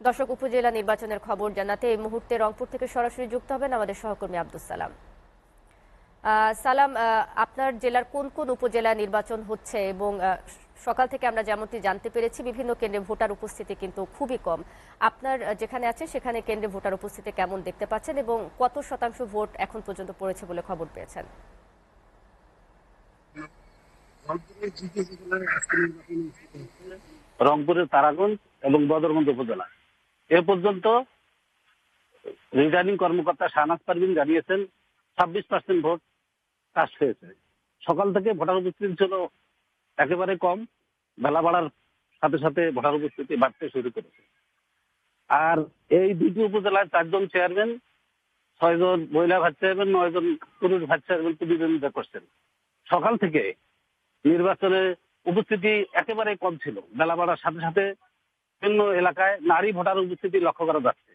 দর্শক, উপজেলা নির্বাচনের খবর জানাতে এই মুহূর্তে রংপুর থেকে সরাসরি যুক্ত হবেন আমাদের সহকর্মী আব্দুস সালাম। সালাম, আপনার জেলার কোন কোন উপজেলা নির্বাচন হচ্ছে এবং সকাল থেকে আমরা যেমনটি জানতে পেরেছি বিভিন্ন কেন্দ্রে ভোটার উপস্থিতি কিন্তু খুবই কম। আপনার যেখানে আছে সেখানে কেন্দ্রে ভোটার উপস্থিতি কেমন দেখতে পাচ্ছেন এবং কত শতাংশ ভোট এখন পর্যন্ত পড়েছে বলে খবর পেয়েছেন? রংপুরের তারাগঞ্জ এবং বদরগঞ্জ উপজেলা এ পর্যন্ত রিটার্নিং কর্মকর্তা শাহনাজ পারভীন জানিয়েছেন 26% ভোট কাস্ট হয়েছে। সকাল থেকে ভোটার উপস্থিতি ছিল একেবারে কম, বেলা বাড়ার সাথে সাথে ভোটার উপস্থিতি বাড়তে শুরু করেছে। আর এই দুটি উপজেলায় 4 জন চেয়ারম্যান, 6 জন মহিলা ভাইস চেয়ারম্যান, 9 জন পুরুষ ভাইস চেয়ারম্যান প্রতিদ্বন্দ্বিতা করছেন। সকাল থেকে নির্বাচনে উপস্থিতি একেবারে কম ছিল, বেলা বাড়ার সাথে সাথে বিভিন্ন এলাকায় নারী ভোটার উপস্থিতি লক্ষ্য করা যাচ্ছে।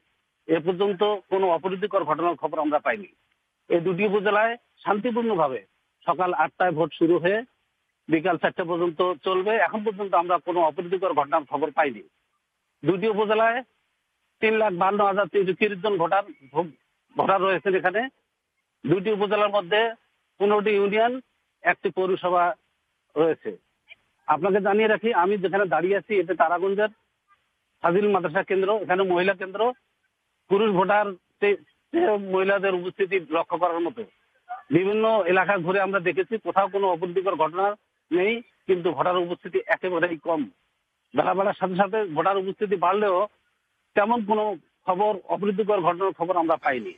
এ পর্যন্ত কোনো অপ্রীতিকর ঘটনার খবর আমরা পাইনি। এই দুটি উপজেলায় শান্তিপূর্ণভাবে সকাল 8টায় ভোট শুরু হয়ে বিকাল 4টা পর্যন্ত চলবে। এখন পর্যন্ত আমরা কোনো অপ্রীতিকর ঘটনার খবর পাইনি। দুটি উপজেলায় 3,52,330 জন ভোটার রয়েছেন। এখানে দুটি উপজেলার মধ্যে 15টি ইউনিয়ন, একটি পৌরসভা রয়েছে। আপনাকে জানিয়ে রাখি, আমি যেখানে দাঁড়িয়ে আছি এটা তারাগঞ্জের ফাজিল মাদ্রাসা কেন্দ্র। এখানে মহিলা কেন্দ্র, পুরুষ ভোটার মহিলাদের উপস্থিতি লক্ষ্য করার মতো। বিভিন্ন এলাকা ঘুরে আমরা দেখেছি, কোথাও কোনো অপ্রীতিকর ঘটনা নেই, কিন্তু ভোটার উপস্থিতি একেবারেই কম। বেলা বাড়ার সাথে সাথে ভোটার উপস্থিতি বাড়লেও তেমন কোনো খবর, অপ্রীতিকর ঘটনার খবর আমরা পাইনি।